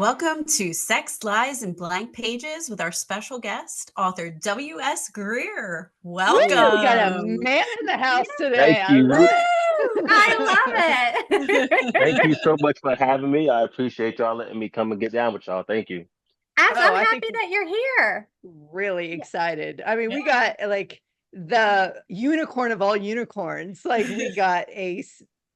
Welcome to Sex, Lies, and Blank Pages with our special guest, author W.S. Greer. Woo! We got a Welcome. man in the house today. Thank I you. love it. I love Thank you it. so much for having me. I appreciate y'all letting me come and get down with y'all. Thank you. I'm I happy think that you're here. really excited. I mean, we got like the unicorn of all unicorns. Like we got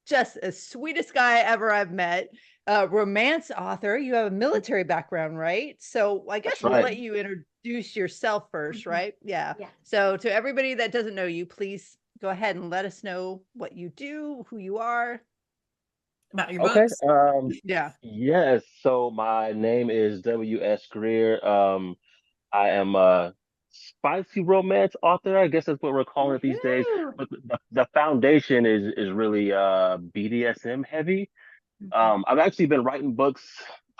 just a sweetest guy ever I've met. Romance author. You have a military background, right? So I guess That's we'll right. let you introduce yourself first, right? Yeah. Yeah. So to everybody that doesn't know you, please go ahead and let us know what you do, who you are. About your Okay. books. Yeah. Yes. So my name is W.S. Greer. I am a spicy romance author. I guess that's what we're calling it these days. Woohoo. But the foundation is really BDSM heavy. I've actually been writing books,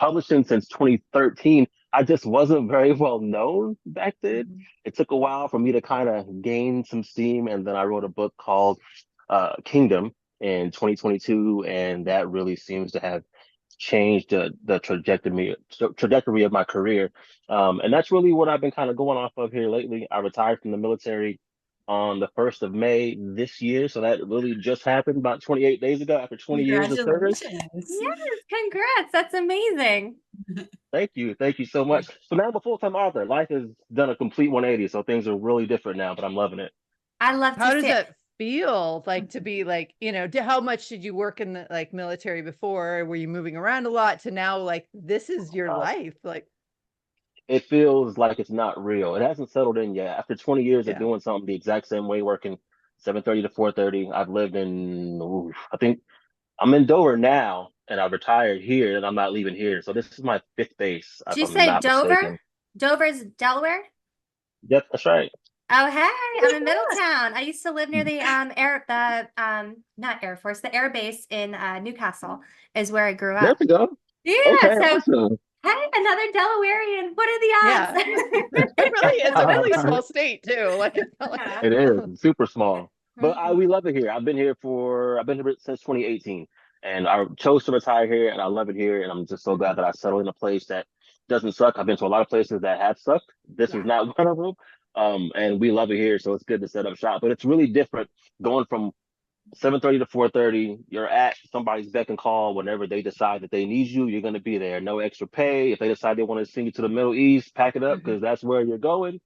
publishing since 2013. I just wasn't very well known back then. It took a while for me to kind of gain some steam, and then I wrote a book called Kingdom in 2022, and that really seems to have changed the trajectory of my career. And that's really what I've been kind of going off of here lately. I retired from the military on the 1st of May this year. So that really just happened about 28 days ago after 20 years of service. Congratulations. Yes, congrats. That's amazing. Thank you. Thank you so much. So now I'm a full-time author. Life has done a complete 180. So things are really different now, but I'm loving it. I love How to does sit. it feel like to be like, how much did you work in the like military before? Were you moving around a lot to now like this is your Uh, life? Like, it feels like it's not real. It hasn't settled in yet. After 20 years of yeah. doing something the exact same way, working 7:30 to 4:30, I've lived in, I think I'm in Dover now, and I retired here, and I'm not leaving here. So this is my fifth base, Did if you I'm say not Dover? mistaken. Dover's Delaware? Yep, that's right. Oh, hey, I'm in Middletown. I used to live near the not Air Force, the Air Base in Newcastle is where I grew There up. we go. Yeah, Okay, so awesome. hey, another Delawarean. What are the Yeah. odds? It's a really small state too. Like it's not like Yeah. It is super small, but Mhm. we love it here. I've been here since 2018, and I chose to retire here, and I love it here, and I'm just so glad that I settled in a place that doesn't suck. I've been to a lot of places that have sucked. This is Yeah. not one of them. And we love it here, so it's good to set up shop. But it's really different going from 7:30 to 4:30. You're at somebody's beck and call whenever they decide that they need you. You're going to be there. No extra pay. If they decide they want to send you to the Middle East, pack it up because Mhm. that's where you're going.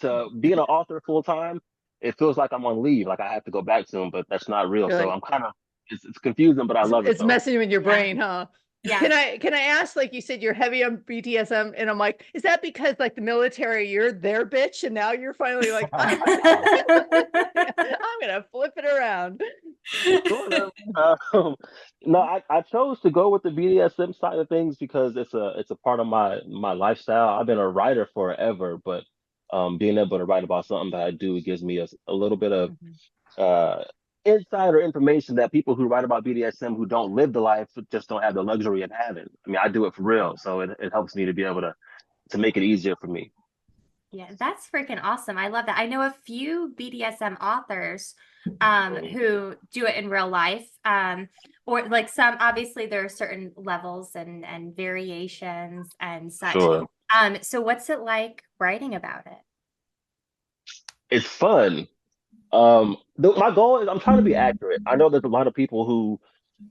To being an author full time, it feels like I'm on leave, like I have to go back soon, but that's not real. you're So like I'm kind of it's confusing, but I love it it's though. messing with your Yeah. brain, huh? Yeah. Can I ask, like you said, you're heavy on BTSM, and I'm like, is that because like the military, you're their bitch, and now you're finally like, I'm gonna flip it around. Sort of. No, I chose to go with the BDSM side of things because it's a part of my lifestyle. I've been a writer forever, but being able to write about something that I do gives me a little bit of Mhm. uh insider information that people who write about BDSM who don't live the life just don't have the luxury of having. I mean, I do it for real, so it helps me to be able to make it easier for me. Yeah, that's freaking awesome. I love that. I know a few BDSM authors Mm, who do it in real life. Or like some obviously there are certain levels and variations and such. sure. So what's it like writing about it? It's fun. My goal is I'm trying to be accurate. I know there's a lot of people who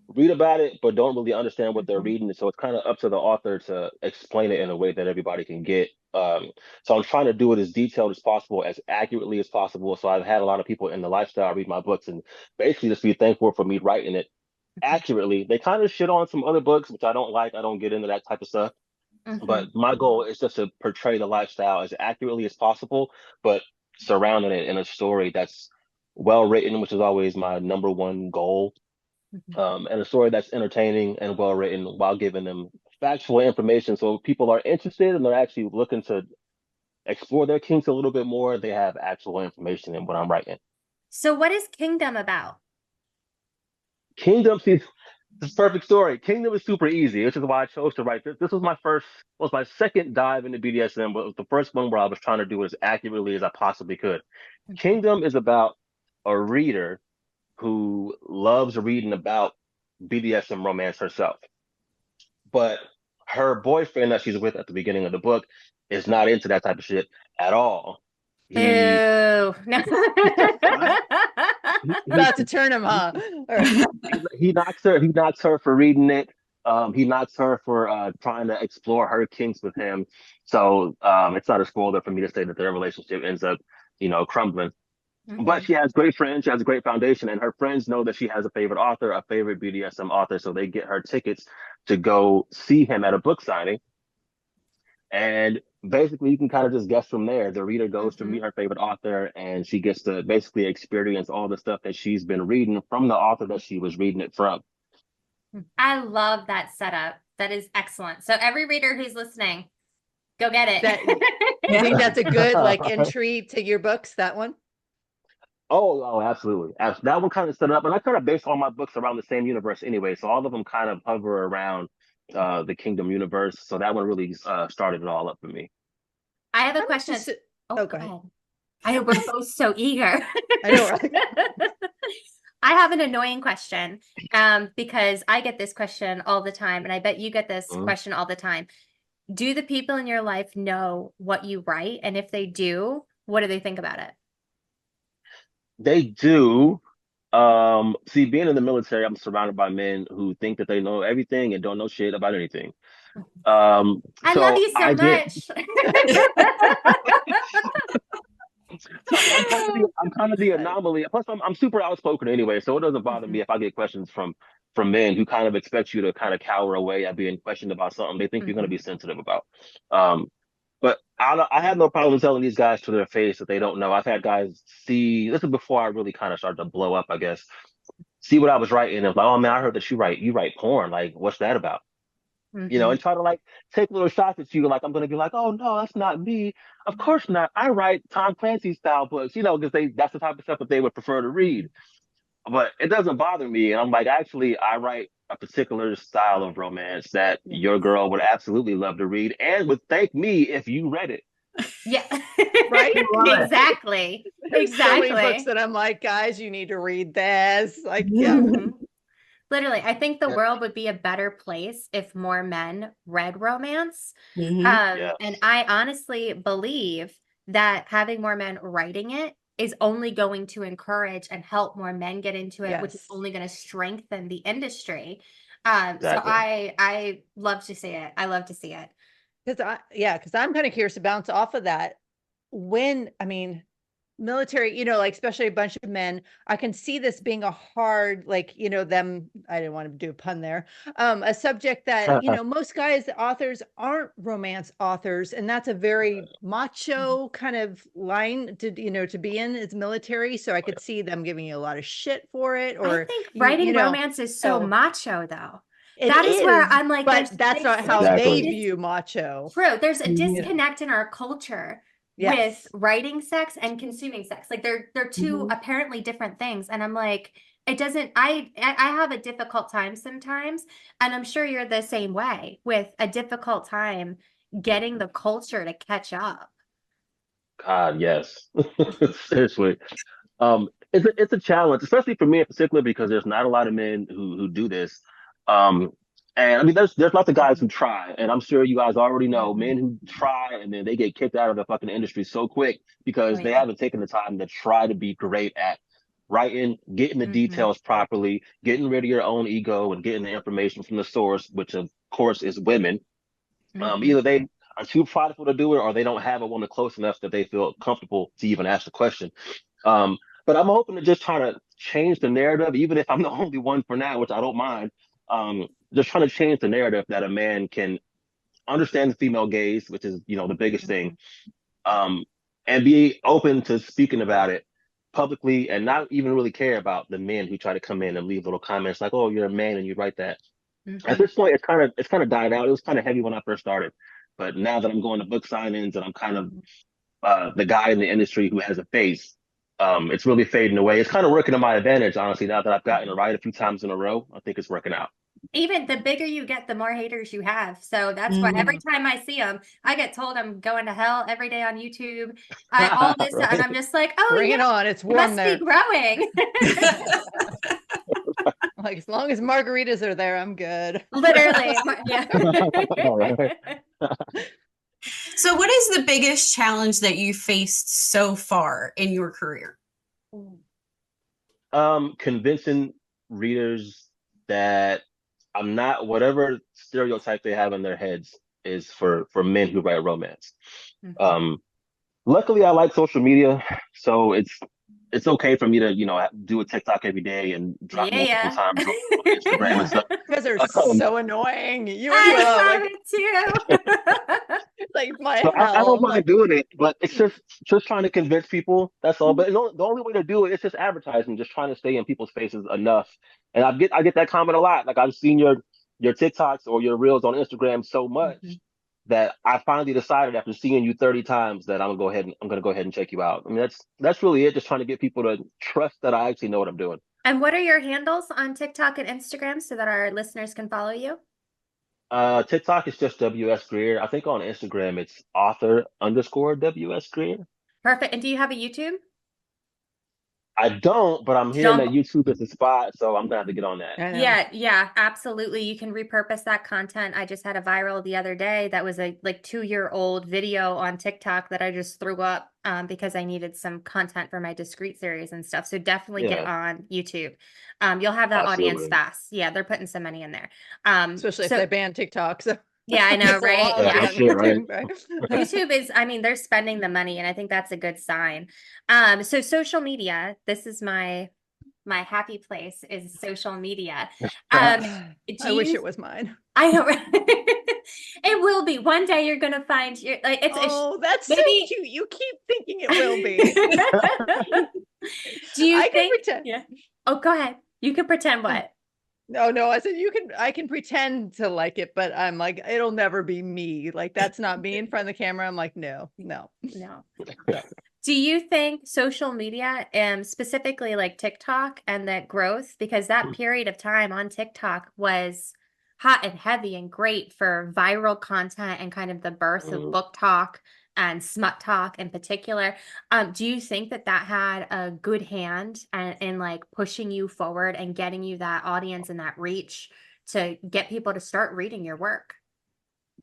read about it but don't really understand what they're Mhm. reading, so it's kind of up to the author to explain it in a way that everybody can get. So I'm trying to do it as detailed as possible, as accurately as possible. So I've had a lot of people in the lifestyle read my books and basically just be thankful for me writing it accurately. They kind of shit on some other books, which I don't like. I don't get into that type of stuff. But Mhm. my goal is just to portray the lifestyle as accurately as possible, but surrounding it in a story that's well written, which is always my number one goal. Mhm. And a story that's entertaining and well written while giving them factual information. So if people are interested and they're actually looking to explore their kinks a little bit more, they have actual information in what I'm writing. So what is Kingdom about? Kingdom, see, this is a perfect story. Kingdom is super easy, which is why I chose to write this. This was my second dive into BDSM, but it was the first one where I was trying to do it as accurately as I possibly could. Mhm. Kingdom is about a reader who loves reading about BDSM romance herself, but her boyfriend that she's with at the beginning of the book is not into that type of shit at all. Ew. He, No. he, About to turn him, huh? All right. he knocks her for reading it. He knocks her for trying to explore her kinks with him. So it's not a spoiler for me to say that their relationship ends up, crumbling. But Mhm. she has great friends. She has a great foundation, and her friends know that she has a favorite author, a favorite BDSM author. So they get her tickets to go see him at a book signing. And basically, you can kind of just guess from there. The reader goes to Mhm. meet her favorite author, and she gets to basically experience all the stuff that she's been reading from the author that she was reading it from. I love that setup. That is excellent. So every reader who's listening, go get it. You think that's a good like entry to your books, that one? Oh, absolutely. That one kind of set up, and I kind of base all my books around the same universe anyway. So all of them kind of hover around the Kingdom universe. So that one really started it all up for me. I have a I'm question. just- Oh, go go ahead. ahead. I we're both so eager. I know, right? I have an annoying question, because I get this question all the time, and I bet you get this Mhm. question all the time. Do the people in your life know what you write? And if they do, what do they think about it? They do. See, being in the military, I'm surrounded by men who think that they know everything and don't know shit about anything. I love So you so I get much. So I'm kind of the anomaly. Plus, I'm super outspoken anyway, so it doesn't bother me if I get questions from men who kind of expect you to kind of cower away at being questioned about something they think you're going to be sensitive about. Um, but I have no problem telling these guys to their face that they don't know. I've had guys see this is before I really kind of started to blow up, I guess. See what I was writing and like, oh man, I heard that you write porn. Like, what's that about? And try to like take little shots at you. Like, I'm gonna be like, oh no, that's not me. Of course not. I write Tom Clancy style books, because that's the type of stuff that they would prefer to read. But it doesn't bother me. And I'm like, actually, I write a particular style of romance that your girl would absolutely love to read and would thank me if you read it. Yeah. Right? Exactly. There's so many books Exactly. that I'm like, guys, you need to read this. Like, yeah. Mhm. Literally, I think the world would be a better place if more men read romance. Mhm. Yes. And I honestly believe that having more men writing it is only going to encourage and help more men get into it, which is Yes. only going to strengthen the industry. So Exactly. I love to see it. I love to see it. Because I'm kind of curious to bounce off of that. Military, like especially a bunch of men, I can see this being a hard, like, them, I didn't want to do a pun there, a subject that, most guys, the authors aren't romance authors. And that's a very macho kind of line to be in as military. So I could see them giving you a lot of shit for it, I or, think writing romance is so so macho, though. it That is where is, I'm like, but that's not how they Exactly. view macho. True. There's a Yeah. disconnect in our culture Yes. with writing sex and consuming sex. Like they're two apparently different things. And I'm like, it doesn't, I have a difficult time sometimes. And I'm sure you're the same way, with a difficult time getting the culture to catch up. God, yes. Seriously. It's a challenge, especially for me in particular, because there's not a lot of men who do this. Um, and I mean, there's lots of guys who try, and I'm sure you guys already know men who try and then they get kicked out of the fucking industry so quick because they haven't taken the time to try to be great at writing, getting the details properly, getting rid of your own ego, and getting the information from the source, which of course is women. Either they are too prideful to do it, or they don't have a woman close enough that they feel comfortable to even ask the question. But I'm hoping to just try to change the narrative, even if I'm the only one for now, which I don't mind. Just trying to change the narrative that a man can understand the female gaze, which is, the biggest thing, and be open to speaking about it publicly and not even really care about the men who try to come in and leave little comments like, "Oh, you're a man and you write that." At this point, it's kind of died out. It was kind of heavy when I first started, but now that I'm going to book signings and I'm kind of the guy in the industry who has a face, it's really fading away. It's kind of working to my advantage, honestly. Now that I've gotten it right a few times in a row, I think it's working out. Even the bigger you get, the more haters you have. So that's why every time I see them, I get told I'm going to hell every day on YouTube. All this stuff, and I'm just like, oh, Bring yeah, it on. It's you warm must there. be growing. Like, as long as margaritas are there, I'm good. Literally, yeah. All right. So, what is the biggest challenge that you faced so far in your career? Convincing readers that I'm not whatever stereotype they have in their heads is for men who write romance. Mhm. Luckily, I like social media, so it's okay for me to do a TikTok every day and drop multiple Yeah. times on Instagram and stuff. Because they're Um, so annoying. You and Willow, I like, love it like my so I hell. don't mind Like, doing it, but it's just trying to convince people. That's all. But the only way to do it is just advertising, just trying to stay in people's faces enough. And I get that comment a lot. Like I've seen your TikToks or your reels on Instagram so much Mhm. that I finally decided after seeing you 30 times that I'm gonna go ahead and check you out. I mean that's really it. Just trying to get people to trust that I actually know what I'm doing. And what are your handles on TikTok and Instagram so that our listeners can follow you? TikTok is just WS Greer. I think on Instagram it's author_WS Greer. Perfect. And do you have a YouTube? I don't, but I'm hearing that Jump. YouTube is the spot, so I'm gonna have to get on that. I know. Yeah, absolutely. You can repurpose that content. I just had a viral the other day that was a like 2-year-old video on TikTok that I just threw up because I needed some content for my discrete series and stuff. So definitely get Yeah, on YouTube. You'll have that audience absolutely. fast. Yeah, they're putting some money in there. Especially if So they ban TikTok. So yeah, I know, it's a right? lot Yeah, Yeah. no on shit, right? YouTube, right? YouTube is, I mean, they're spending the money, and I think that's a good sign. So social media, this is my happy place is social media. Um, do I wish you? it was mine. I know, right? It will be. One day you're gonna find your like Oh, that's so maybe. cute. You keep thinking it will be. Do you I can think? pretend. Yeah. Oh, go ahead. You can pretend what? No, I said I can pretend to like it, but I'm like, it'll never be me. Like, that's not me in front of the camera. I'm like, no. No. So, Do you think social media, specifically like TikTok and that growth, because that period of time on TikTok was hot and heavy and great for viral content and kind of the birth of Mm, book talk and smut talk in particular. Do you think that that had a good hand in like pushing you forward and getting you that audience and that reach to get people to start reading your work?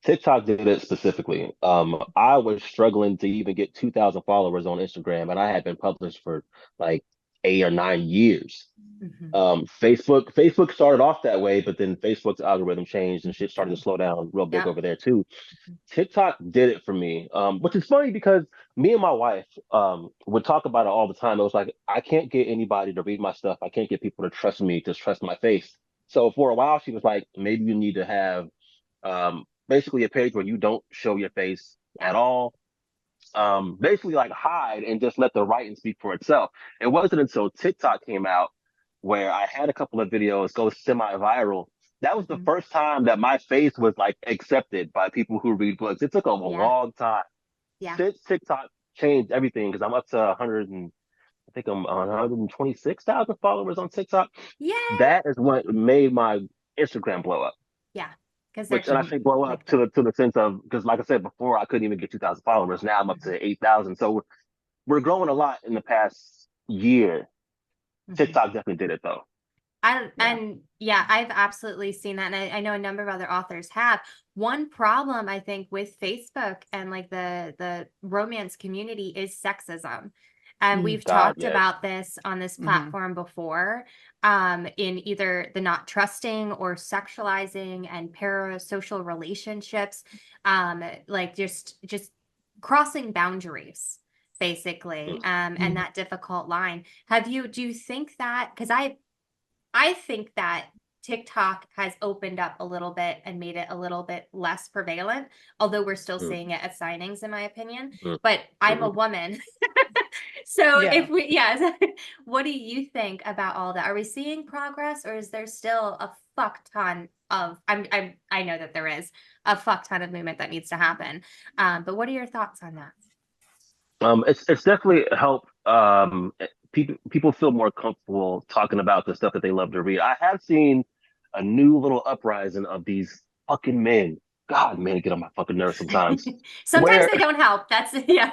TikTok did it specifically. I was struggling to even get 2,000 followers on Instagram, and I had been published for like 8 or 9 years. Mhm. Facebook started off that way, but then Facebook's algorithm changed and shit started to slow down real big Yep. over there too. TikTok did it for me, which is funny because me and my wife would talk about it all the time. It was like I can't get anybody to read my stuff. I can't get people to trust me, to trust my face. So for a while, she was like, maybe you need to have basically a page where you don't show your face Yeah. at all. Basically like hide and just let the writing speak for itself. It wasn't until TikTok came out where I had a couple of videos go semi-viral. That was the Mhm. first time that my face was like accepted by people who read books. It took a Yeah. long time. Yeah. Since TikTok changed everything, because I'm up to 100 and I think I'm on 126,000 followers on TikTok. Yeah. That is what made my Instagram blow up. Yeah. Because they're Which, and I say blow up like that. to the sense of, because like I said before, I couldn't even get 2,000 followers. Now I'm up to 8,000. So we're growing a lot in the past year. Mhm. TikTok definitely did it though. And yeah, I've absolutely seen that. And I know a number of other authors have. One problem I think with Facebook and like the romance community is sexism. And we've God, talked yes. about this on this Mhm. platform before, in either the not trusting or sexualizing and parasocial relationships, like just crossing boundaries, basically, and that difficult line. Do you think that, because I think that TikTok has opened up a little bit and made it a little bit less prevalent, although we're still Mm, seeing it at signings, in my opinion. mm, But I'm a mhm. woman. So Yeah. what do you think about all that? Are we seeing progress, or is there still a fuck ton of, I know that there is a fuck ton of movement that needs to happen. But what are your thoughts on that? It's definitely helped. People feel more comfortable talking about the stuff that they love to read. I have seen a new little uprising of these fucking men. God, man, they get on my fucking nerves sometimes. Sometimes Where they don't help. That's yeah.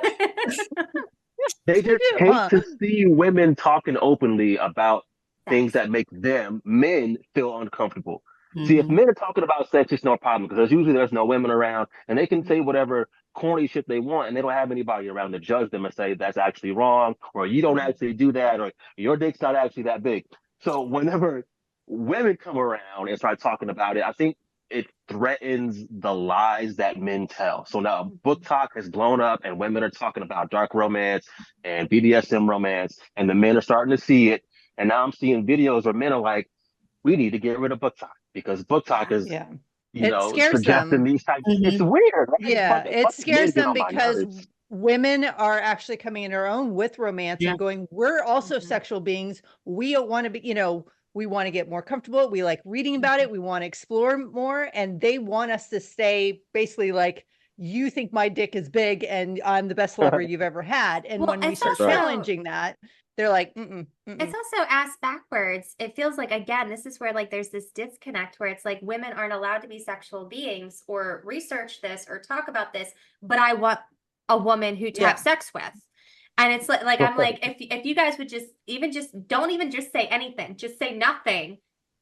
they They just do, hate huh? to see women talking openly about things Sex. that make them, men, feel uncomfortable. See, if Mhm. men are talking about sex, it's no problem because there's no women around and they can say whatever corny shit they want and they don't have anybody around to judge them and say that's actually wrong or you don't actually do that or your dick's not actually that big. So whenever women come around and start talking about it, I think it threatens the lies that men tell. So now book talk has blown up and women are talking about dark romance and BDSM romance and the men are starting to see it. And now I'm seeing videos where men are like, we need to get rid of book talk because book talk Yeah. is, Yeah. It scares suggesting them. these types. It's Mhm. weird, right? It's Yeah, it fucking men scares get them on my because nerves. women are actually coming in their own with romance Yeah. and going, we're also Mhm. sexual beings. We want to be, we want to get more comfortable. We like reading about it. We want to explore more. And they want us to stay basically like, you think my dick is big and I'm the best lover you've ever had. And Well, when we it's start Right. also challenging that, they're like, mm-mm, it's mm-mm. also asked backwards. It feels like, again, this is where like there's this disconnect where it's like women aren't allowed to be sexual beings or research this or talk about this, but I want a woman who to have Yeah. sex with. And it's like I'm like, if you guys would just don't even just say anything, just say nothing,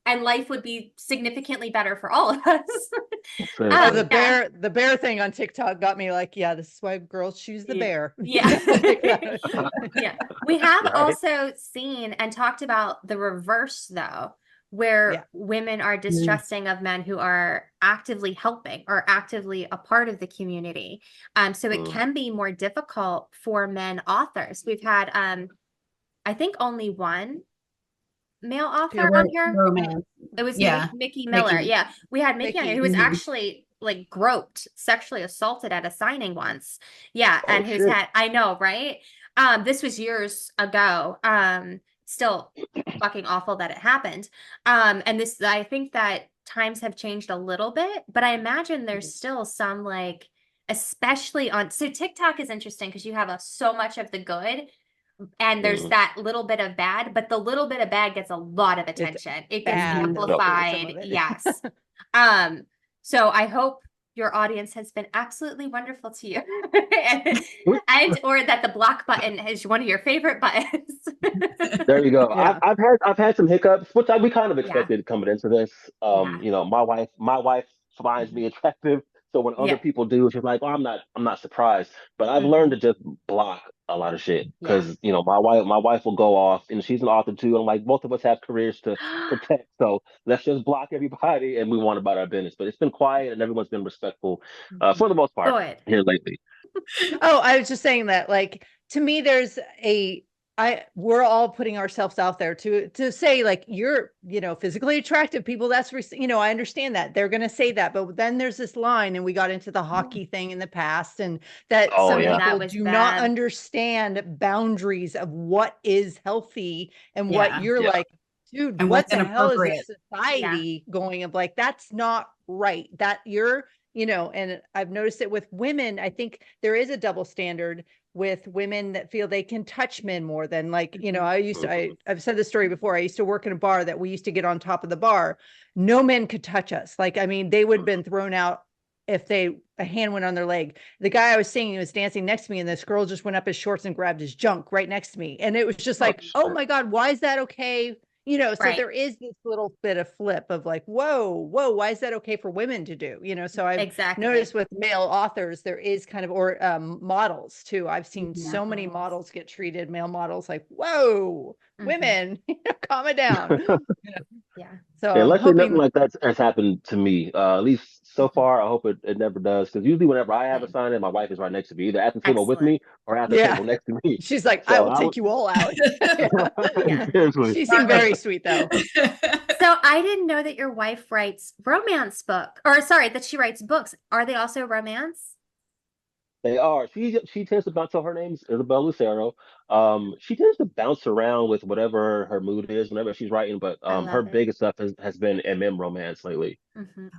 and life would be significantly better for all of us. Oh, Seriously. Yeah. the bear thing on TikTok got me like, yeah, this is why girls choose the Yeah. bear. Yeah. Like that. Yeah. We have Right. also seen and talked about the reverse, though, where Yeah. women are distrusting of men who are actively helping or actively a part of the community. So it Mm. can be more difficult for men authors. We've had, I think, only one male author on here. Romance. It was Yeah. Mickey Miller. Mickey. Yeah. We had Mickey on here Mickey. who was Mhm. actually like groped, sexually assaulted at a signing once. Yeah. Oh And who's shit. had, I know, right? This was years ago. Still fucking awful that it happened. And this, I think that times have changed a little bit, but I imagine there's still some like, especially on, so TikTok is interesting because you have so much of the good and there's Mm. that little bit of bad, but the little bit of bad gets a lot of It's attention. It gets bad Mhm. Yep. filter, some of amplified. it. Yes. Um, so I hope your audience has been absolutely wonderful to you. And or that the block button is one of your favorite buttons. There you go. Yeah. I've had some hiccups, which we kind of Yeah. expected coming into this. Yeah. My wife finds me attractive, so when other Yeah. people do, she's like, "Oh, I'm not surprised." But I've learned to just block a lot of shit Yeah. because my wife will go off, and she's an author too. And I'm like, both of us have careers to protect, so let's just block everybody, and we want about our business. But it's been quiet, and everyone's been respectful, for the most part Good. here lately. Oh, I was just saying that, like, to me, we're all putting ourselves out there to say, like, you're, physically attractive people. That's, I understand that they're going to say that, but then there's this line, and we got into the hockey thing in the past, and that Oh some yeah. That people was do not bad. understand boundaries of what is healthy and what Yeah. you're Yeah. like, dude, And what what's the hell is inappropriate. this society going of like, that's not right. That you're, and I've noticed it with women. I think there is a double standard with women that feel they can touch men more than like, Mhm. I've said this story before. I used to work in a bar that we used to get on top of the bar. No men could touch us. Like, I mean, they would have been thrown out if a hand went on their leg. The guy I was singing was dancing next to me, and this girl just went up his shorts and grabbed his junk right next to me. And it was just Oh like, oh shit. my God, why is that okay? So Right. there is this little bit of flip of like, whoa, why is that okay for women to do? So I've Exactly. noticed with male authors, there is kind of, or models too. I've seen Yeah. so many models get treated, male models, like, whoa, Mhm. women, calm it down. Yeah. So Yeah, I'm luckily nothing hoping, like that has happened to me. At least so Mhm. far, I hope it never does. Because usually, whenever I have a Same. sign in, my wife is right next to me, either at the table with Excellent. me or at the yeah, table next to me. she's like, I So will I would take you all out. Yeah. Yeah. seriously. She seemed very sweet though. So I didn't know that your wife writes romance book, or sorry, that she writes books. Are they also romance? They are. She tends to bounce. So her name's Isabel Lucero. She tends to bounce around with whatever her mood is whenever she's writing. But I her love it. biggest stuff has been MM romance lately.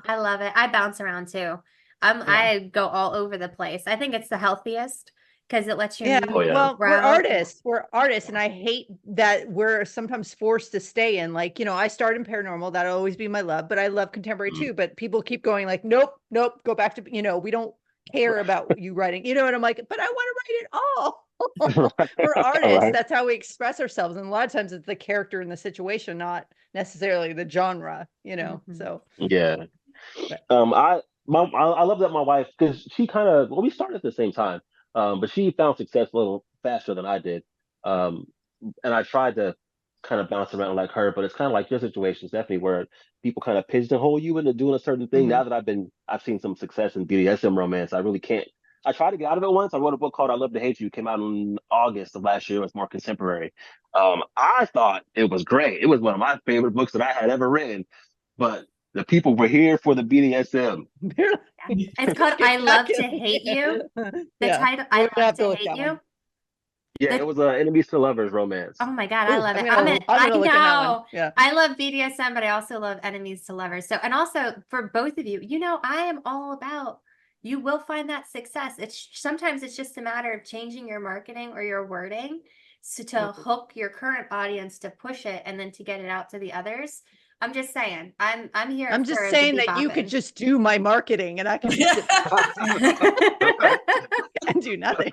I love it. I bounce around too. Yeah. I go all over the place. I think it's the healthiest because it lets your Yeah, Oh mood yeah. well, we're grow. Yeah. artists. We're artists, and Yeah. I hate that we're sometimes forced to stay in. Like, I started in paranormal. That'll always be my love, but I love contemporary Mm. too. But people keep going like, nope, go back to, we don't care about you writing, and I'm like, but I want to write it all. We're artists. Right. That's how we express ourselves. And a lot of times it's the character and the situation, not necessarily the genre, So, Yeah. but I love that my wife, because she kind of, well, we started at the same time, but she found success a little faster than I did. Um, and I tried to kind of bounce around like her, but it's kind of like your situation is definitely where people kind of pigeonhole you into doing a certain thing. mhm. Now that I've seen some success in BDSM romance, I really can't. I tried to get out of it once. I wrote a book called "I Love to Hate You." It came out in August of last year. It was more contemporary. I thought it was great. It was one of my favorite books that I had ever written. But the people were here for the BDSM. It's called Get I back Love to in. Hate You. The Yeah, title, I we're gonna Love have to to look Hate that You. one. Yeah, The it was enemies to lovers romance. Oh my God, I Oh, love I'm it. gonna I look in that one. know. Yeah. I love BDSM, but I also love enemies to lovers. So, and also for both of you, I am all about you will find that success. It's sometimes it's just a matter of changing your marketing or your wording so to hook your current audience to push it and then to get it out to the others. I'm just saying, I'm here I'm just for the saying that you could bebopping. just do my marketing and I can just sit and do nothing.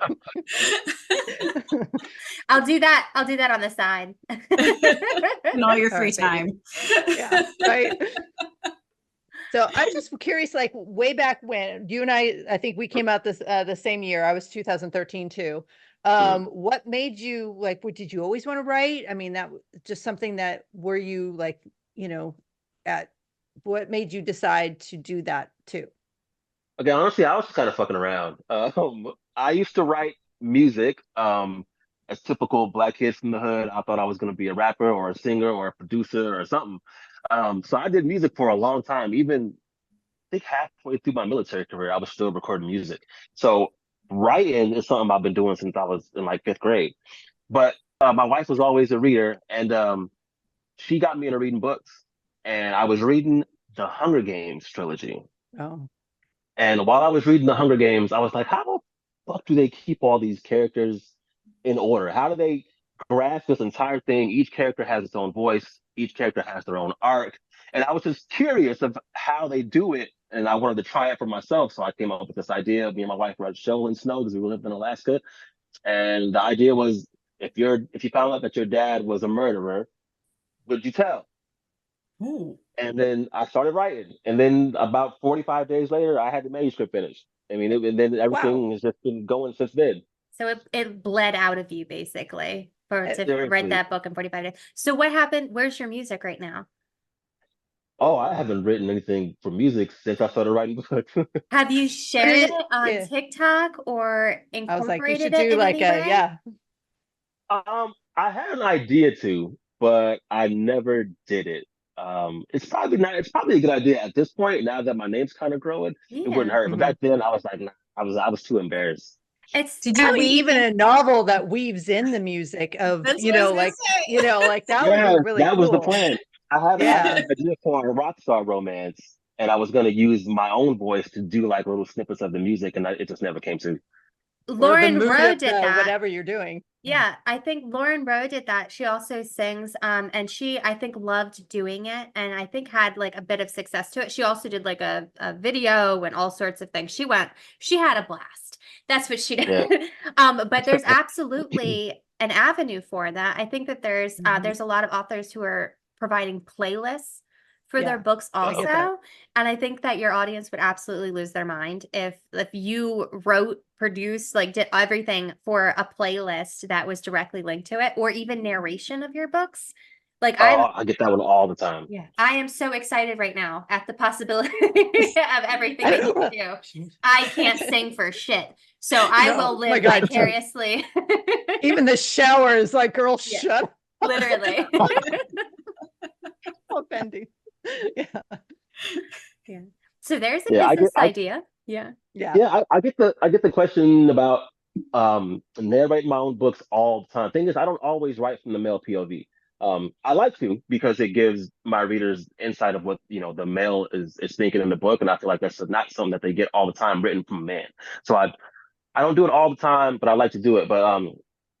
I'll do that. I'll do that on the side. In all your All free right, baby. time. Yeah, right. So I'm just curious, like way back when you and I think we came out this the same year. I was 2013 too. What made you like? What did you always want to write? I mean, that just something that were you like, at what made you decide to do that too? Okay, honestly, I was just kind of fucking around. I used to write music. As typical black kids from the hood, I thought I was gonna be a rapper or a singer or a producer or something. So I did music for a long time. Even I think halfway through my military career, I was still recording music. So writing is something I've been doing since I was in like fifth grade. But my wife was always a reader, and she got me into reading books. And I was reading the Hunger Games trilogy. Oh, And while I was reading the Hunger Games, I was like, how the fuck do they keep all these characters in order? How do they grasp this entire thing? Each character has its own voice, each character has their own arc. And I was just curious of how they do it. And I wanted to try it for myself. So I came up with this idea. Me and my wife were out shoveling snow because we lived in Alaska. And the idea was if you found out that your dad was a murderer, would you tell? Ooh. And then I started writing. And then about 45 days later, I had the manuscript finished. I mean, and then wow. everything has just been going since then. So it bled out of you basically for Eh, to write Seriously. that book in 45 days. So what happened? Where's your music right now? Oh, I haven't written anything for music since I started writing books. Have you But shared it on yeah, TikTok or I was like, you incorporated should it do in like any a, way? yeah. I had an idea to, but I never did it. It's probably a good idea at this point. Now that my name's kind of growing, it wouldn't Yeah. hurt. But Mhm. back then, I was like, nah, I was too embarrassed. It's Did you Probably weave? even a novel that weaves in the music of, That's what I was gonna like, say. like that would be Yeah, really that was the cool. plan. I had Yeah. an idea for a rock star romance, and I was going to use my own voice to do like little snippets of the music, and it just never came to. Or the Lauren mood Rowe of did the that. whatever you're doing. Yeah, I think Lauren Rowe did that. She also sings, and she I think loved doing it, and I think had like a bit of success to it. She also did like a video and all sorts of things. She had a blast. That's what she Yeah. did. But there's absolutely an avenue for that. I think that Mhm. there's a lot of authors who are providing playlists for their Yeah, books I get that. also. And I think that your audience would absolutely lose their mind if you wrote, produced, like did everything for a playlist that was directly linked to it, or even narration of your books. Like Oh, I get that one all the time. I am so excited right now at the possibility of everything that you can do. I can't sing for shit, so I No, will my live God. vicariously. Even the shower is like, girl, Yeah, shut up. literally. Offending. Yeah. Yeah. So there's a Yeah, business idea. Yeah. Yeah. yeah, I get the question about narrating my own books all the time. Thing is, I don't always write from the male POV. I like to because it gives my readers insight of what the male is thinking in the book, and I feel like that's not something that they get all the time written from a man. So I don't do it all the time, but I like to do it. But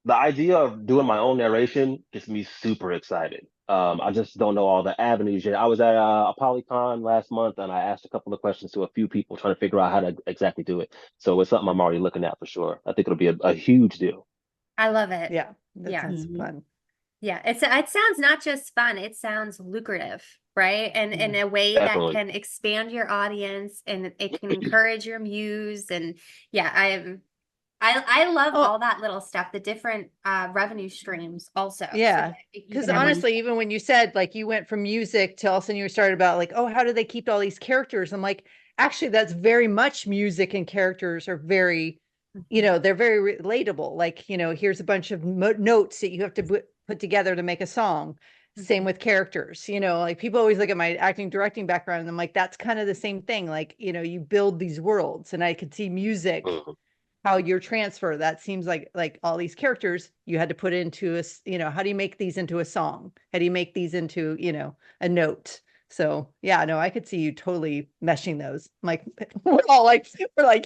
the idea of doing my own narration gets me super excited. I just don't know all the avenues yet. I was at a Polycon last month, and I asked a couple of questions to a few people trying to figure out how to exactly do it. So it's something I'm already looking at for sure. I think it'll be a huge deal. I love it. Yeah, that Yeah. sounds Mhm. fun. Yeah, it sounds not just fun, it sounds lucrative, right? And in a way that Definitely. can expand your audience and it can encourage your muse. And yeah, I love Oh, all that little stuff, the different revenue streams also. So yeah. that you Because can have like, honestly, even when you said like you went from music to all of a sudden you started about like, oh, how do they keep all these characters? I'm like, actually, that's very much music and characters are very, they're very relatable. Like, here's a bunch of notes that you have to put together to make a song. Same with characters, like people always look at my acting directing background and I'm like, that's kind of the same thing. Like, you build these worlds and I could see music, Mhm. how your transfer, that seems like all these characters you had to put into how do you make these into a song? How do you make these into, a note? So yeah, no, I could see you totally meshing those. I'm like, we're like,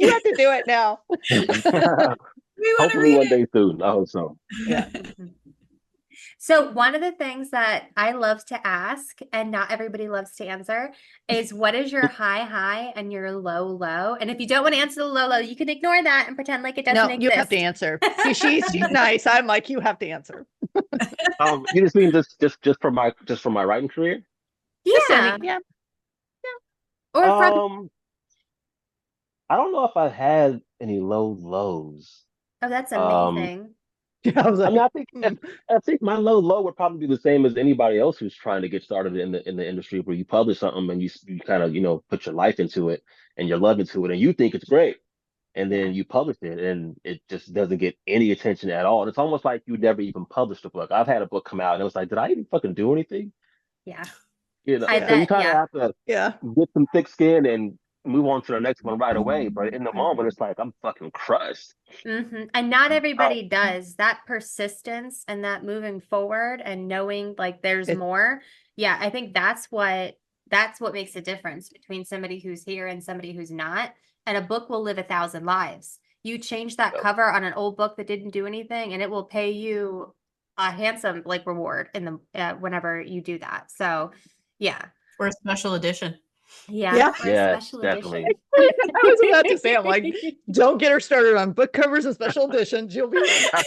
you have to do it now. We want to Hopefully read one it. day soon. I hope so. Yeah. Mhm. So one of the things that I love to ask, and not everybody loves to answer, is what is your high high and your low low? And if you don't want to answer the low low, you can ignore that and pretend like it doesn't No, you have to exist. answer. See, she's nice. I'm like, you have to answer. You just mean just for my writing career? Just Yeah. any, yeah. Or from Um, I don't know if I had any low lows. oh, that's Um, amazing. Yeah, I was I mean, like, I think hmm. I think my low would probably be the same as anybody else who's trying to get started in the industry, where you publish something and you kind of put your life into it and your love into it, and you think it's great, and Yeah. then you publish it and it just doesn't get any attention at all. And it's almost like you never even published a book. I've had a book come out and it was like, did I even fucking do anything? Yeah. I So you bet. kind of Yeah. have to Yeah. get some thick skin and move on to the next one right away. But in the moment, Mhm. it's like I'm fucking crushed. And not Oh, everybody does that persistence and that moving forward and knowing like there's It, more. Yeah, I think that's what makes a difference between somebody who's here and somebody who's not. And a book will live 1,000 lives. You change that yep. cover on an old book that didn't do anything, and it will pay you a handsome like reward in the whenever you do that. So, yeah, For a special edition. yeah, yeah. or a Yes, special edition. definitely. I was about to say, I'm like, don't get her started on book covers and special editions. You'll be like,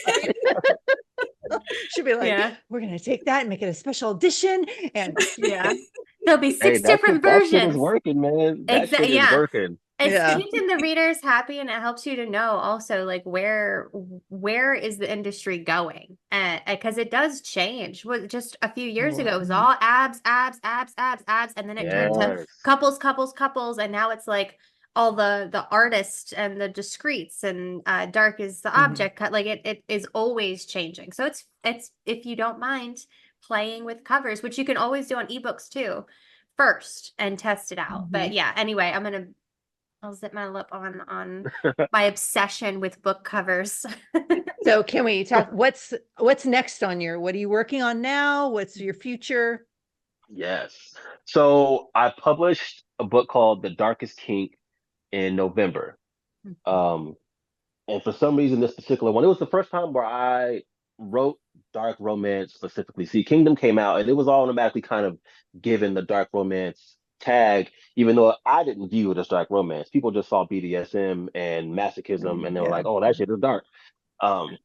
she'll be like, Yeah. we're gonna take that and make it a special edition. And Yeah. There'll be Hey, six different that shit is versions. working, man. That shit Exactly. is Yeah. working. It's yeah. keeping the readers happy and it helps you to know also like where is the industry going? Because it does change. Just a few years ago, it was all abs, abs, abs, abs, abs, and then it turned to Yes. couples, couples, couples, and now it's like all the artists and the discreets and dark is the Mhm. object cut. Like it is always changing. So it's if you don't mind playing with covers, which you can always do on ebooks too, first and test it out. But yeah, anyway, I'll zip my lip on my obsession with book covers. So can we talk, what's next on what are you working on now? What's your future? Yes. So I published a book called The Darkest Kink in November. Um, and for some reason, this particular one, it was the first time where I wrote dark romance specifically. See, Kingdom came out and it was automatically kind of given the dark romance tag, even though I didn't view it as dark romance. People just saw BDSM and masochism and they were Yeah. like, oh, that shit is dark. Um,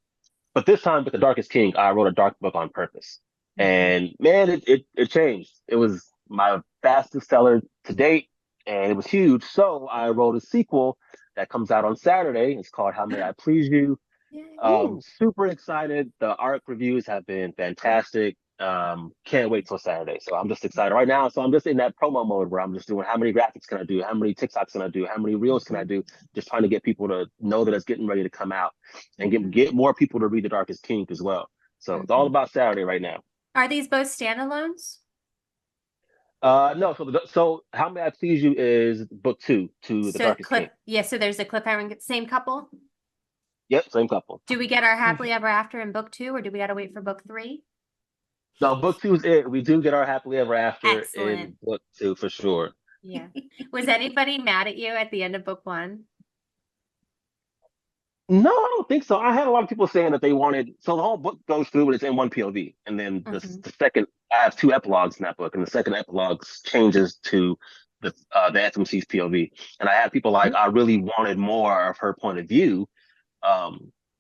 but this time with The Darkest King, I wrote a dark book on purpose. And man, it changed. It was my fastest seller to date, and it was huge. So I wrote a sequel that comes out on Saturday. It's called How May I Please You? Ooh. Super excited. The art reviews have been fantastic. Can't wait till Saturday. So I'm just excited right now. So I'm just in that promo mode where I'm just doing how many graphics can I do? How many TikToks can I do? How many reels can I do? Just trying to get people to know that it's getting ready to come out and get more people to read The Darkest Kink as well. So it's all about Saturday right now. Are these both standalones? No, so How May I Please You is book 2 to The So Darkest Kink. so there's a cliffhanger, same couple. Yep, same couple. Do we get our happily ever after in book 2, or do we got to wait for book 3? No, book 2 is it. We do get our happily ever after Excellent. in book 2 for sure. Yeah. Was anybody mad at you at the end of book 1? No, I don't think so. I had a lot of people saying that they wanted, so the whole book goes through and it's in one POV. And then the second, I have 2 epilogues in that book, and the second epilogue changes to the FMC's POV. And I had people like, I really wanted more of her point of view.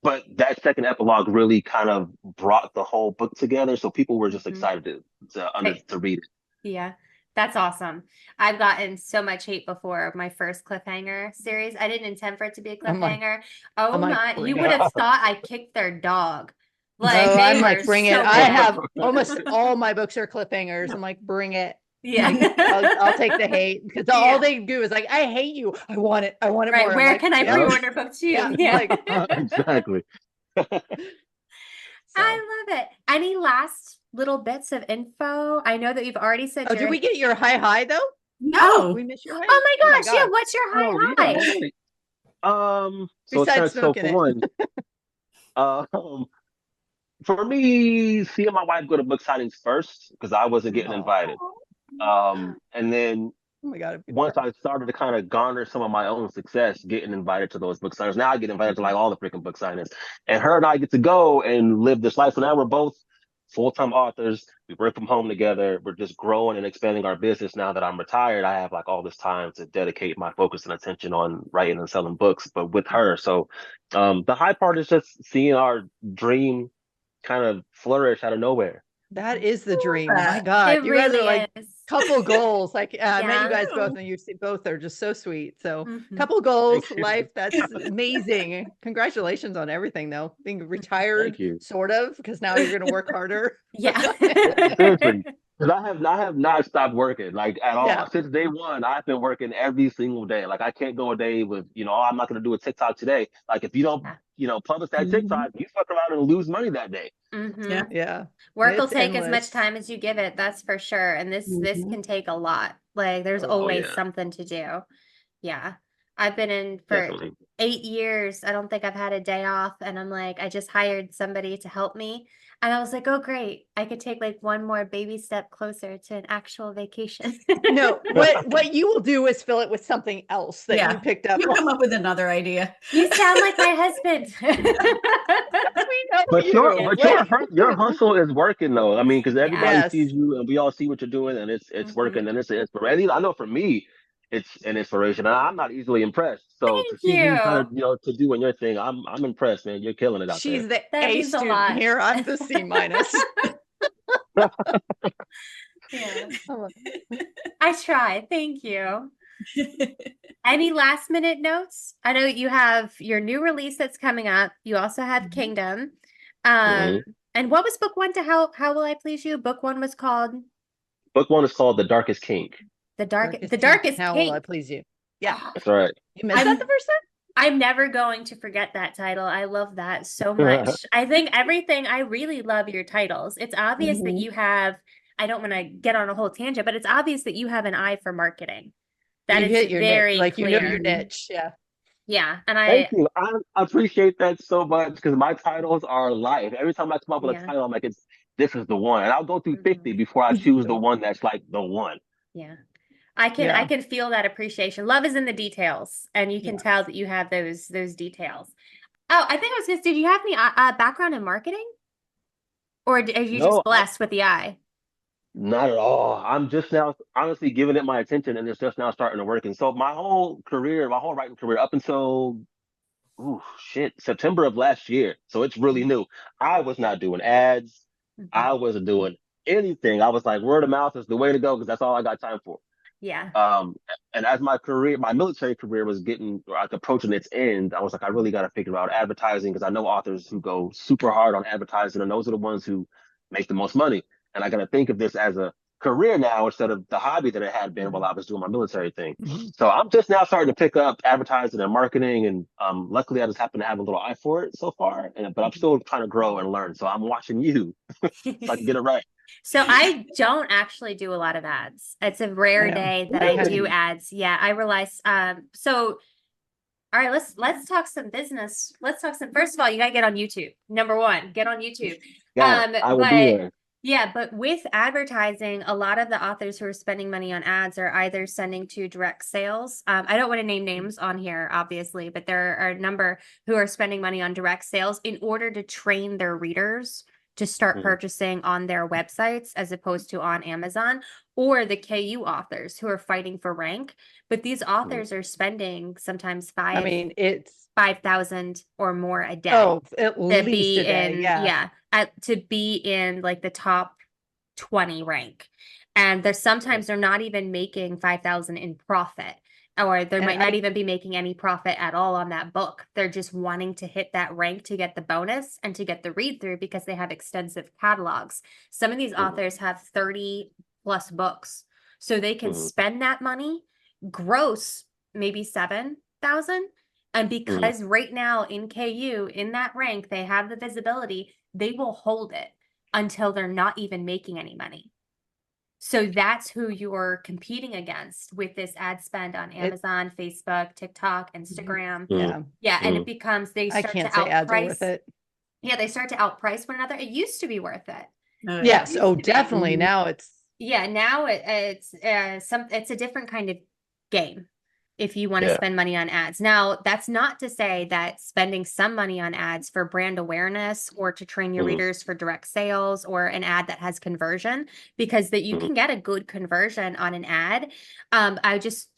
but that second epilogue really kind of brought the whole book together. So people were just excited to read it. Yeah, that's awesome. I've gotten so much hate before my first cliffhanger series. I didn't intend for it to be a I'm like, cliffhanger. Oh my, you bring would it. have thought I kicked their dog. Like Oh, they I'm were like, bring it. so I mad. have almost all my books are cliffhangers. I'm like, bring it. Yeah. Like, I'll take the hate because Yeah. all they do is like, I hate you. I want it. I want it Right. more. I'm Where like, can I yeah, pre-order book 2? yeah. Yeah. Like, Exactly. so. I love it. Any last little bits of info? I know that you've already said Oh, did we get your high though? No. We missed your high. Oh my gosh, yeah. God. What's your Oh high? yeah, right. So it's Besides so smoking for it. one, um, for me, seeing my wife go to book signings first because I wasn't getting invited. And then Oh my God. once I started to kind of garner some of my own success getting invited to those book signings, now I get invited to like all the freaking book signings. And her and I get to go and live this life. So now we're both full-time authors. We work from home together. We're just growing and expanding our business. Now that I'm retired, I have like all this time to dedicate my focus and attention on writing and selling books, but with her. So the high part is just seeing our dream kind of flourish out of nowhere. That is the dream. My that. God. It You guys really are like is. couple goals. Like I met you Yeah. guys both and you both are just so sweet. So Mhm. couple goals, Thank you. life. That's amazing. Congratulations on everything though. Being retired, Thank you. sort of, because now you're gonna work harder. Yeah. Seriously, because I have not stopped working like at all Yeah. since day one. I've been working every single day. Like I can't go a day with oh, I'm not going to do a TikTok today. Like if you don't Yeah. publish that Mhm. TikTok, you fuck around and lose money that day. Mhm. Yeah. Yeah. Work will It's take as much endless. time as you give it, that's for sure. And this Mhm. can take a lot. Like there's Oh, Oh always yeah, something to do. Yeah. I've been in for definitely. 8 years. I don't think I've had a day off. And I'm like, I just hired somebody to help me. And I was like, oh, great. I could take like one more baby step closer to an actual vacation. No, what you will do is fill it with something else that Yeah. you picked up. You'll come up with another idea. You sound like my husband. We know But you. your hustle is working though. I mean, because everybody Yes. sees you and we all see what you're doing, and it's Mhm. working and it's an inspiration. I know for me, it's an inspiration. And I'm not easily impressed. So to Thank see you kind you. of to doing your thing, I'm impressed, man. You're killing it out there. She's the That A means a student lot. here. I'm the C minus. Yeah. Oh, I try. Thank you. Any last minute notes? I know you have your new release that's coming up. You also have Mhm. Kingdom. Mhm. And what was book 1 to How Will I Please You? Book 1 was called Book one is called The Darkest Kink. The Darkest Darkest How will I King. please you? Yeah. That's right. You missed that the first time? I'm never going to forget that title. I love that so much. I think everything, I really love your titles. It's obvious that Mhm. you have, I don't want to get on a whole tangent, but it's obvious that you have an eye for marketing. That You is hit your niche, very like you know your clear. niche. Yeah. Yeah. And Thank you. I appreciate that so much because my titles are life. Every time I come up with a yeah. title, I'm like, this is the one. And I'll go through Mhm. 50 before I choose the one that's like the one. Yeah. I Yeah. can feel that appreciation. Love is in the details, and you can tell that you have those details. Oh, I think I was gonna. Did you have any background in marketing, or are you just No, blessed with the eye? not at all. I'm just now honestly giving it my attention and it's just now starting to work. And so my whole career, my whole writing career up until September of last year. So it's really new. I was not doing ads. Mhm. I wasn't doing anything. I was like, word of mouth is the way to go because that's all I got time for. Yeah. Um, and as my military career was getting like approaching its end, I was like, I really got to figure out advertising because I know authors who go super hard on advertising, and those are the ones who make the most money. And I got to think of this as a career now instead of the hobby that it had been while I was doing my military thing. Mhm. So I'm just now starting to pick up advertising and marketing, and luckily I just happen to have a little eye for it so far. But I'm still trying to grow and learn. So I'm watching you so I can get it right. So I don't actually do a lot of ads. It's a rare I know. day that I do Really? ads. Yeah, I realize. So all right, let's talk some business. Let's talk some. First of all, you gotta get on YouTube. Number one, get on YouTube. Got it. I will be But there. yeah, but with advertising, a lot of the authors who are spending money on ads are either sending to direct sales. I don't want to name names on here, obviously, but there are a number who are spending money on direct sales in order to train their readers to start Mhm. purchasing on their websites as opposed to on Amazon, or the KU authors who are fighting for rank. But these Mhm. authors are spending sometimes I mean, it's 5,000 or more a day at to least be a day. in, Yeah. to be in like the top 20 rank. And there's sometimes they're not even making 5,000 in profit, or they And might not I, even be making any profit at all on that book. They're just wanting to hit that rank to get the bonus and to get the read through because they have extensive catalogs. Some of these Mhm. authors have 30 plus books, so they can Mhm. spend that money, gross maybe 7,000. And Mhm. because right now in KU, in that rank, they have the visibility, they will hold it until they're not even making any money. So that's who you're competing against with this ad spend on it, Amazon, Facebook, TikTok, Instagram. Mhm. yeah, Yeah, and it Mhm. becomes they I start to can't say ads are worth outprice. it. Yeah, they start to outprice one another. It used to be worth it. Oh, yeah. Yes. Used Oh, to be. definitely. Now it's, Yeah, now it's a different kind of game if you want to Yeah. spend money on ads. Now, that's not to say that spending some money on ads for brand awareness or to train your Mhm. readers for direct sales or an ad that has conversion, because that you Mhm. can get a good conversion on an ad. I just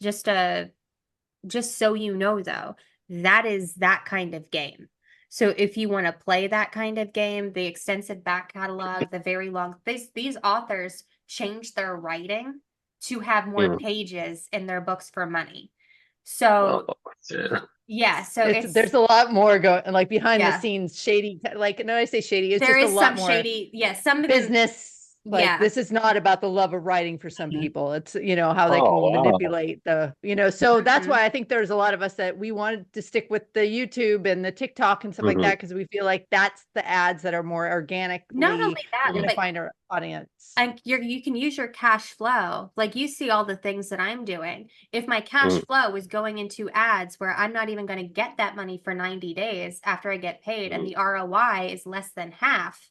so you know though, that is that kind of game. So if you want to play that kind of game, the extensive back catalog, the very long, these authors change their writing to have more Mhm. pages in their books for money. Oh, So yeah. yeah, so there's a lot more going, like behind the yeah, scenes, shady, like, no, I say shady, it's there just a is lot some more shady, yeah, some of them, business. Like, yeah. this is not about the love of writing for some Mhm. people. It's, how they Oh, can wow. manipulate so that's Mhm. why I think there's a lot of us that we wanted to stick with the YouTube and the TikTok and stuff like Mhm. that, because we feel like that's the ads that are more Not organically, only that, we're going Mhm. to but find our audience. and you can use your cash flow. Like you see all the things that I'm doing. If my cash Mhm. flow is going into ads where I'm not even going to get that money for 90 days after I get paid, and Mhm. the ROI is less than half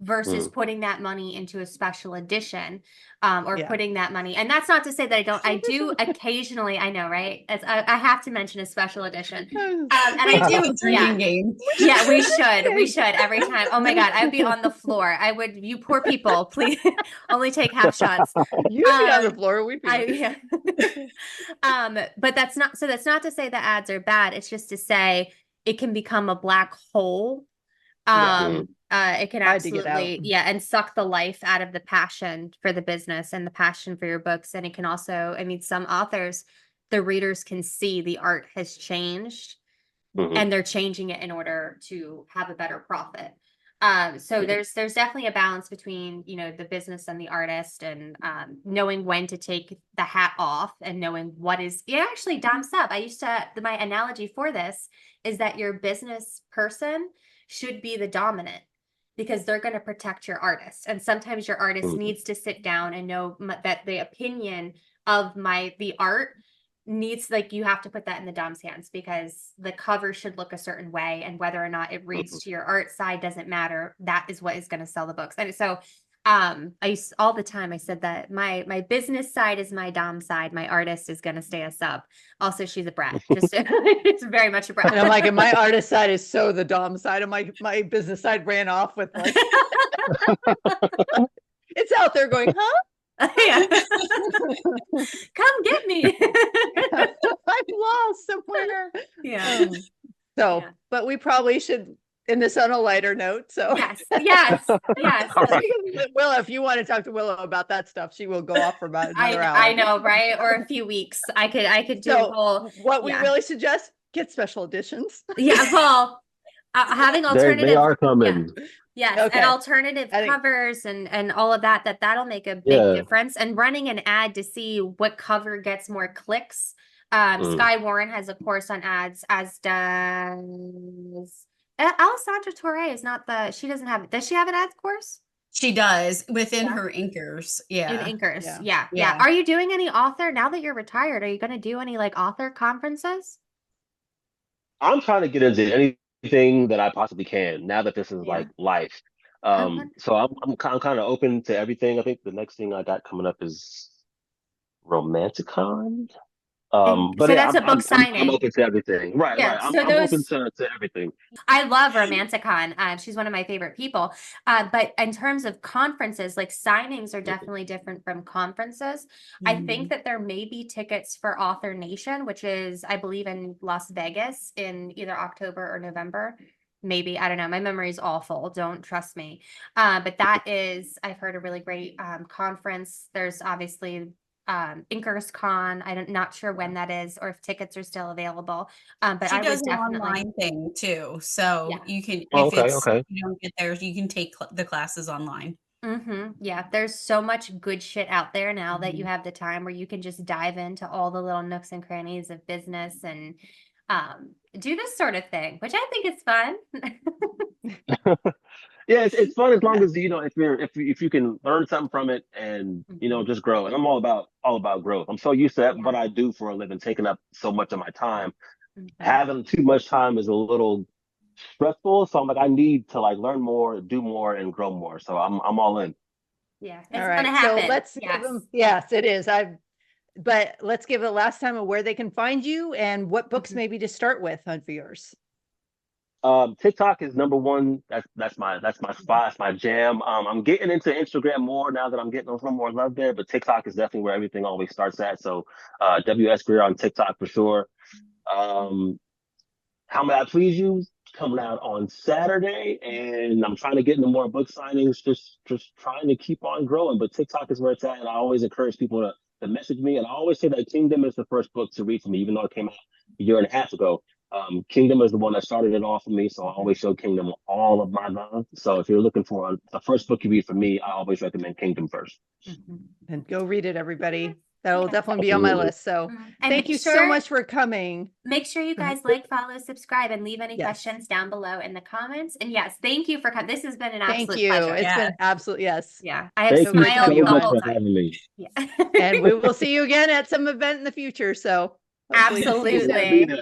versus Mhm. putting that money into a special edition, or Yeah. putting that money. And that's not to say that I do occasionally, I know, right? I have to mention a special edition. And We I do do, a yeah. drinking game. Yeah, we should. We should every time. Oh my God, I'd be on the floor. I would, you poor people, please only take half shots. You'd be on the floor, we'd be. Yeah. But that's not to say that ads are bad. It's just to say it can become a black hole. Yeah. Mhm. It can Hard to get out. absolutely, yeah, and suck the life out of the passion for the business and the passion for your books. And it can also, I mean, some authors, the readers can see the art has changed Mhm. and they're changing it in order to have a better profit. So Mhm. there's definitely a balance between, the business and the artist, and knowing when to take the hat off and knowing what is, it actually dumps up. My analogy for this is that your business person should be the dominant, because they're going to protect your artist. And sometimes your artist Mhm. needs to sit down and know that the opinion of the art needs, like, you have to put that in the dom's hands, because the cover should look a certain way, and whether or not it reads Mhm. to your art side doesn't matter. That is what is going to sell the books. And so I used all the time, I said that my business side is my dom side, my artist is going to stay a sub. Also, she's a brat, just it's very much a brat. And I'm like, and my artist side is so the dom side, of my business side ran off with like, it's out there going, huh? Yeah. Come get me. I'm lost somewhere. Yeah. So, Yeah. but we probably should end this on a lighter note. So, Yes. Yes. Yes. All right. Willow, if you want to talk to Willow about that stuff, she will go off for about another I hour. know, right? Or a few weeks. I could do a So, whole, what we yeah. really suggest, get special editions. Yeah, well, having They alternative, are yeah. coming. Yes, and Okay. alternative I think, covers and all of that'll make a big Yeah. difference. And running an ad to see what cover gets more clicks. Mm. Sky Warren has a course on ads, as does Alessandra Torre. Is not the She doesn't have, does she have an ads course She does within Yeah. her anchors. in Yeah. Inkers? Yeah. Yeah, yeah. Yeah. Are you doing any author now that you're retired? Are you going to do any like author conferences? I'm trying to get into anything that I possibly can now that this is Yeah. like life. Okay. So I'm kind of open to everything. I think the next thing I got coming up is Romanticon. And But so yeah, that's a book I'm signing. open to everything. Right, Yeah. right. So I'm open those, to everything. I love Romanticon. She's one of my favorite people. But in terms of conferences, like signings are definitely different from conferences. I think that there may be tickets for Author Nation, which is, I believe, in Las Vegas in either October or November. Maybe, I don't know. My memory is awful. Don't trust me. But that is, I've heard, a really great conference. There's obviously Inkers Con. I'm not sure when that is or if tickets are still available. But She I does would an definitely, online thing too. So yeah. you can, Oh, if okay, it's, okay. you don't get there, you can take the classes online. Yeah, there's so much good shit out there now that you have the time where you can just dive into all the little nooks and crannies of business and do this sort of thing, which I think is fun. Yeah, it's fun as long Yeah. as you know if you can learn something from it and just grow. And I'm all about growth. I'm so used to that, what Yeah. I do for a living, taking up so much of my time. Mhm. Having too much time is a little stressful. So I'm like, I need to like learn more, do more, and grow more. So I'm all in. Yeah, All it's gonna right. So happen. let's give them, yes, it is. But let's give it last time of where they can find you and what books Mhm. maybe to start with on for yours. TikTok is number one. That's my spot. That's my jam. I'm getting into Instagram more now that I'm getting a little more love there, but TikTok is definitely where everything always starts at. So, WS Greer on TikTok for sure. Um, How May I Please You coming out on Saturday, and I'm trying to get into more book signings. Just trying to keep on growing. But TikTok is where it's at, and I always encourage people to message me. And I always say that Kingdom is the first book to read for me, even though it came out a year and a half ago. Kingdom is the one that started it all for me, so I always show Kingdom all of my love. So if you're looking for the first book you read from me, I always recommend Kingdom first. And go read it, everybody. That will Yeah. definitely be on my Absolutely. list. So And thank you so much for coming. make sure you Go ahead. guys like, follow, subscribe, and leave any Yes. questions down below in the comments. And yes, thank you for coming. This has been an Thank absolute you. pleasure. It's been absolute, yes. Yeah, I have Thank So you great to have smiled so you the much on. whole for time. having me. Yeah. And we will see you again at some event in the future. So hopefully to see you Definitely, soon. I'll be Absolutely. there.